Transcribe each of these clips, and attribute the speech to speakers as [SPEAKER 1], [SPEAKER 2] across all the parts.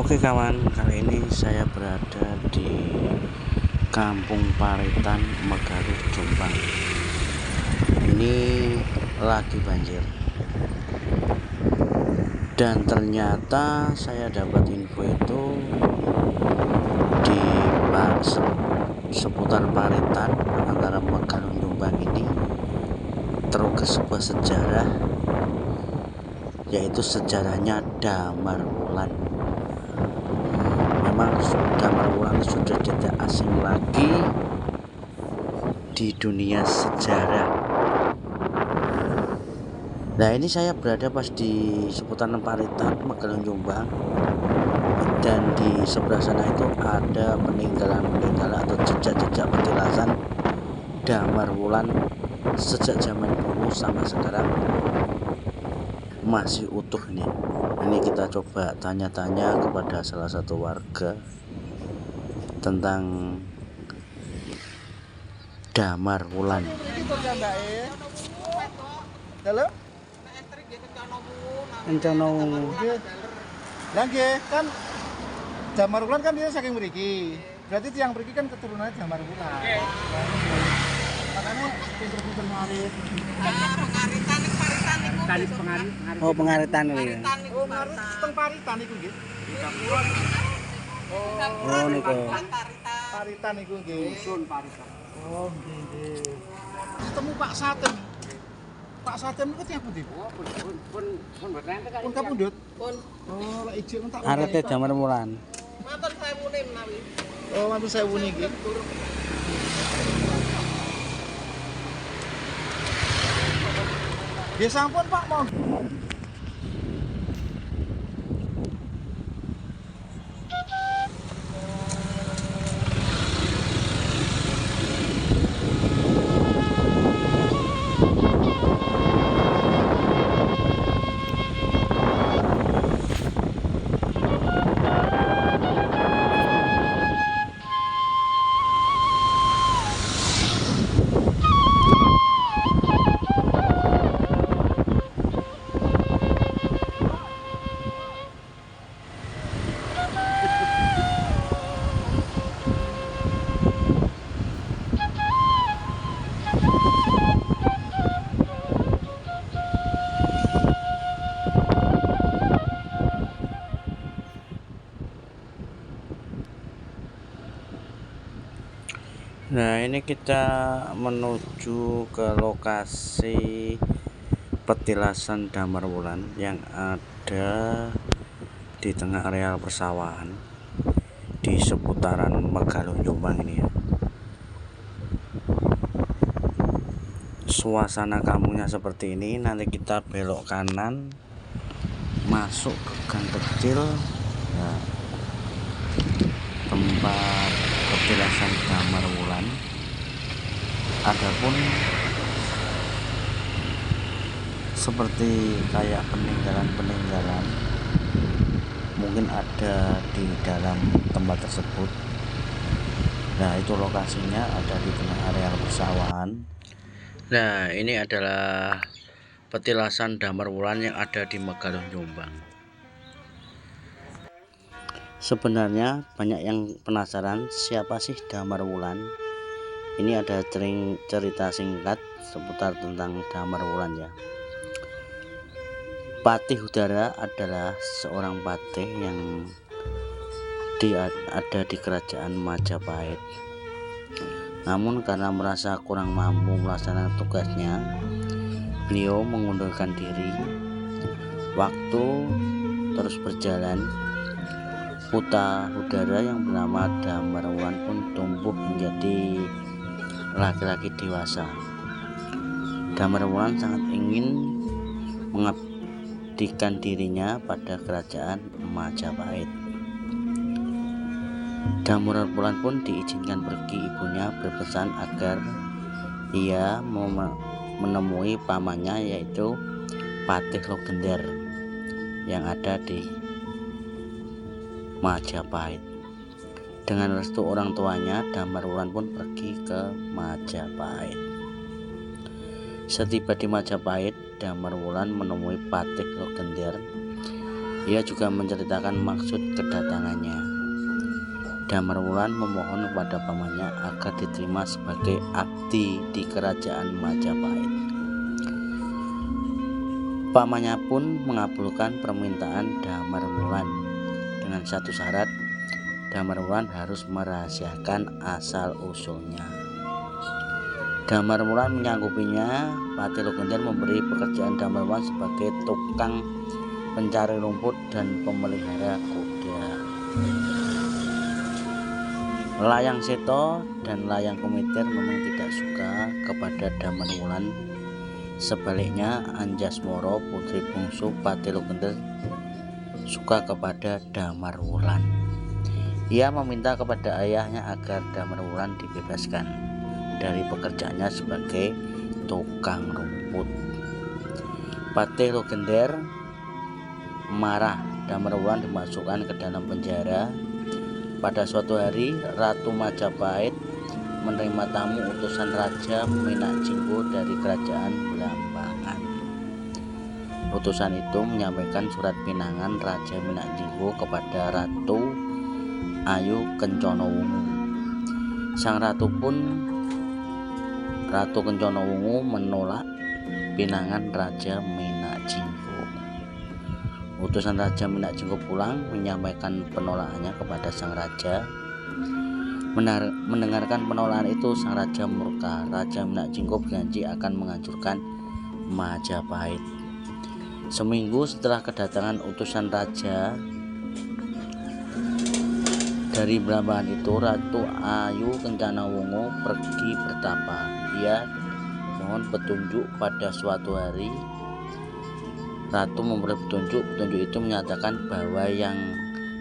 [SPEAKER 1] Oke kawan, kali ini saya berada di Kampung Paritan, Megaluh, Jombang. Ini lagi banjir. Dan ternyata saya dapat info itu di seputar Paritan antara Megaluh Jombang ini terukir sebuah sejarah, yaitu sejarahnya Damar Wulan. Memang Damar Wulan sudah tidak asing lagi di dunia sejarah. Nah, ini saya berada pas di seputaran Paritan, Megaluh, Jombang, dan di sebelah sana itu ada peninggalan atau jejak-jejak petilasan Damar Wulan sejak zaman dulu sampai sekarang masih utuh nih. Ini kita coba tanya-tanya kepada salah satu warga tentang Damar Wulan.
[SPEAKER 2] Halo?
[SPEAKER 1] Rencana
[SPEAKER 2] Lagi kan Damar Wulan kan dia saking mriki. Berarti tiang mriki kan keturunannya Damar Wulan. Makanya pinter-pinter ngarit.
[SPEAKER 1] Oh, pengaritan ini.
[SPEAKER 2] Oh, ngarit teng Paritan iku nggih.
[SPEAKER 1] Oh, niku.
[SPEAKER 2] Paritan iku nggih. Dusun Paritan. Oh, nggih. Ketemu Pak Satem. Pak Satem niku tiyang pundi? Pun kapundhut. Pun. Oh, lek ijo entak.
[SPEAKER 1] Arete Damar Wulan.
[SPEAKER 3] Matur sewune menawi.
[SPEAKER 2] Oh, matur sewu niki. Ya sampun Pak, mau.
[SPEAKER 1] Nah, ini kita menuju ke lokasi petilasan Damar Wulan yang ada di tengah areal persawahan di seputaran Megaluh, Jombang ini ya. Suasana kampungnya seperti ini. Nanti kita belok kanan masuk ke gang kecil. Nah, tempat petilasan Damar Wulan. Adapun seperti kayak peninggalan mungkin ada di dalam tempat tersebut. Nah, itu lokasinya ada di tengah areal persawahan. Nah, ini adalah petilasan Damar Wulan yang ada di Megaluh, Jombang. Sebenarnya banyak yang penasaran siapa sih Damar Wulan. Ini ada cerita singkat seputar tentang Damar Wulan ya. Patih Udara adalah seorang patih yang ada di kerajaan Majapahit. Namun karena merasa kurang mampu melaksanakan tugasnya, beliau mengundurkan diri. Waktu terus berjalan, putra udara yang bernama Damar Wulan pun tumbuh menjadi laki-laki dewasa. Damar Wulan sangat ingin mengabdikan dirinya pada kerajaan Majapahit. Damar Wulan pun diizinkan pergi. Ibunya berpesan agar ia menemui pamannya, yaitu Patih Logender yang ada di Majapahit. Dengan restu orang tuanya, Damar Wulan pun pergi ke Majapahit. Setiba di Majapahit, Damar Wulan menemui Patih Logender Ia juga menceritakan maksud kedatangannya. Damar Wulan memohon kepada pamannya agar diterima sebagai abdi di kerajaan Majapahit. Pamannya pun mengabulkan permintaan Damar Wulan dengan satu syarat, Damar Wulan harus merahasiakan asal-usulnya. Damar Wulan menyanggupinya. Patih Logender memberi pekerjaan Damar Wulan sebagai tukang pencari rumput dan pemelihara kuda. Layang Seto dan Layang Kumitir memang tidak suka kepada Damar Wulan. Sebaliknya, Anjasmara putri bungsu Patih Logender suka kepada Damar Wulan. Ia meminta kepada ayahnya agar Damar Wulan dibebaskan dari pekerjaannya sebagai tukang rumput. Patih Logender marah. Damar Wulan dimasukkan ke dalam penjara. Pada suatu hari, Ratu Majapahit menerima tamu utusan Raja Minak Jinggo dari kerajaan Blambangan. Utusan itu menyampaikan surat pinangan Raja Minak Jinggo kepada Ratu Ayu Kencana Wungu. Sang Ratu Kencana Wungu menolak pinangan Raja Minak Jinggo. Utusan Raja Minak Jinggo pulang menyampaikan penolakannya kepada sang raja. Mendengarkan penolakan itu, sang raja murka. Raja Minak Jinggo berjanji akan menghancurkan Majapahit. Seminggu setelah kedatangan utusan raja dari Blambangan itu, Ratu Ayu Kencana Wungu pergi bertapa. Ia mohon petunjuk. Pada suatu hari, Ratu memberi petunjuk. Petunjuk itu menyatakan bahwa yang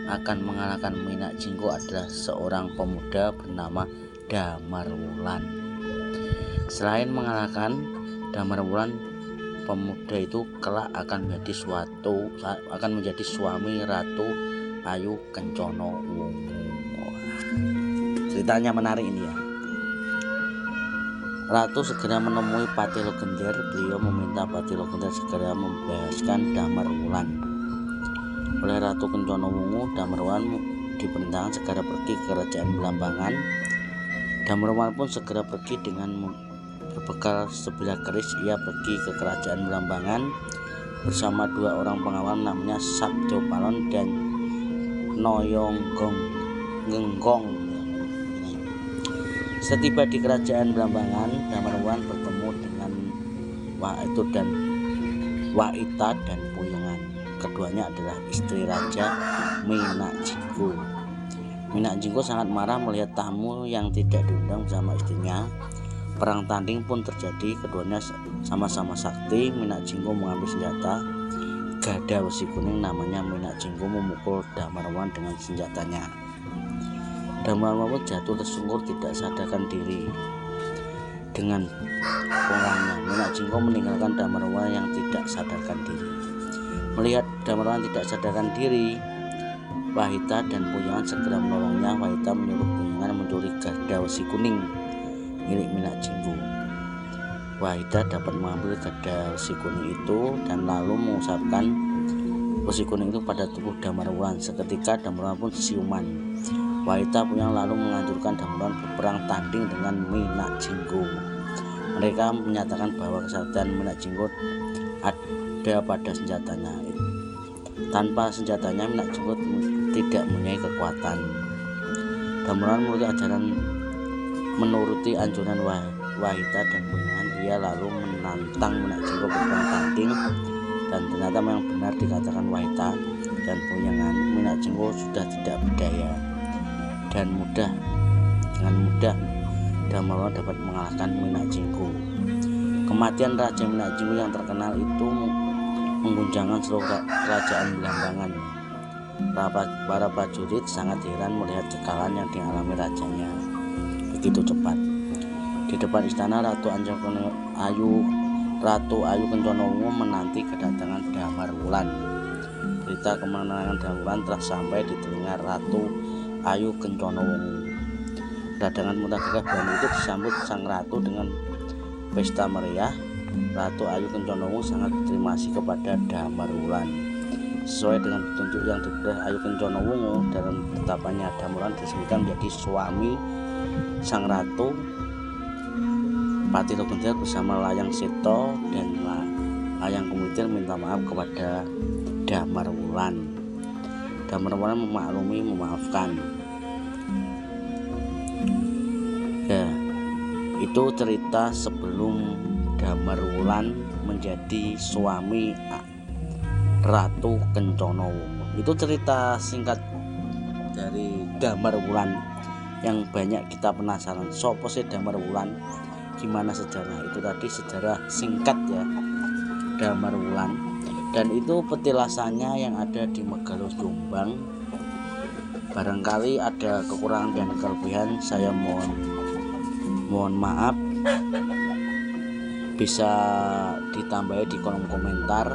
[SPEAKER 1] akan mengalahkan Minak Jinggo adalah seorang pemuda bernama Damar Wulan. Selain mengalahkan Damar Wulan, pemuda itu kelak akan menjadi suami Ratu Ayu Kencana Wungu. Ceritanya menarik ini ya. Ratu segera menemui Patih Logender. Beliau meminta Patih Logender segera membebaskan Damar Wulan. Oleh Ratu Kencana Wungu, Damar Wulan diperintahkan segera pergi ke kerajaan Blambangan. Damar Wulan pun segera pergi dengan berbekal sebilah keris. Ia pergi ke kerajaan Blambangan bersama dua orang pengawal namanya Sabjo Palon dan Noyonggong Ngenggong. Setiba di kerajaan Blambangan, Damar Wulan bertemu dengan Waita dan Puyengan. Keduanya adalah istri Raja Minak Jinggo. Minak Jinggo sangat marah melihat tamu yang tidak diundang bersama istrinya. Perang tanding pun terjadi. Keduanya sama-sama sakti. Minak Jinggo mengambil senjata gada besi kuning namanya Minak Jinggo memukul Damar Wulan dengan senjatanya. Damar Wulan jatuh tersungkur tidak sadarkan diri. Dengan pulangnya, Minak Jinggo meninggalkan Damar Wulan yang tidak sadarkan diri. Melihat Damar Wulan tidak sadarkan diri, Wahita dan Puyengan segera menolongnya. Wahita menyuruh Puyengan mencuri gada besi kuning milik Minak Jinggo. Wahita dapat mengambil gada besi kuning itu dan lalu mengusapkan besi kuning itu pada tubuh Damar Wulan. Seketika Damar Wulan pun siuman. Wahita Puyengan lalu menghancurkan Damar Wulan berperang tanding dengan Minak Jinggo. Mereka menyatakan bahwa kesaktian Minak Jinggo ada pada senjatanya. Tanpa senjatanya, Minak Jinggo tidak mempunyai kekuatan. Damar Wulan menuruti anjuran Wahita dan Puyengan. Ia lalu menantang Minak Jinggo berperang tanding, dan ternyata memang benar dikatakan Wahita dan Puyengan, Minak Jinggo sudah tidak berdaya. Dan dengan mudah Damar Wulan dapat mengalahkan Minak Jinggo. Kematian Raja Minak Jinggo yang terkenal itu mengguncangkan seluruh kerajaan Blambangan. Para prajurit sangat heran melihat kekalahan yang dialami rajanya begitu cepat. Di depan istana, Ratu Ayu Kencana Wungu menanti kedatangan Damar Wulan. Berita kemenangan Damar Wulan telah sampai di telinga Ratu Ayu Kencana Wungu. Kedatangan Muntagagah Berani itu disambut sang ratu dengan pesta meriah. Ratu Ayu Kencana Wungu sangat berterima kasih kepada Damar Wulan. sesuai dengan petunjuk yang diberi Ayu Kencono Wungu dalam tetapannya Damarwulan diresmikan menjadi suami sang ratu Pati Logondel bersama Layang Seta dan Layang Kumitir minta maaf kepada Damarwulan. Damarwulan memaklumi, memaafkan. Ya, itu cerita sebelum Damarwulan menjadi suami Ratu Kencono Wungu. Itu cerita singkat dari Damarwulan yang banyak kita penasaran. Sopo sih Damarwulan? Gimana sejarah? Itu tadi sejarah singkat ya Damarwulan. Dan itu petilasannya yang ada di Megalos Jombang. Barangkali ada kekurangan dan kelebihan, saya mohon maaf. Bisa ditambahi di kolom komentar.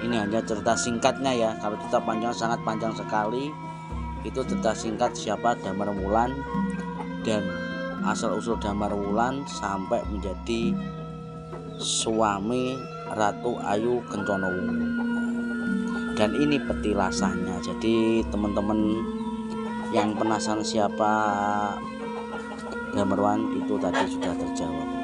[SPEAKER 1] Ini hanya cerita singkatnya ya. Kalau cerita panjang, sangat panjang sekali. Itu cerita singkat siapa Damarwulan dan asal usul Damarwulan sampai menjadi suami Ratu Ayu Kencono Wungu. Dan ini petilasannya. Jadi teman-teman yang penasaran siapa Damarwulan itu tadi sudah terjawab.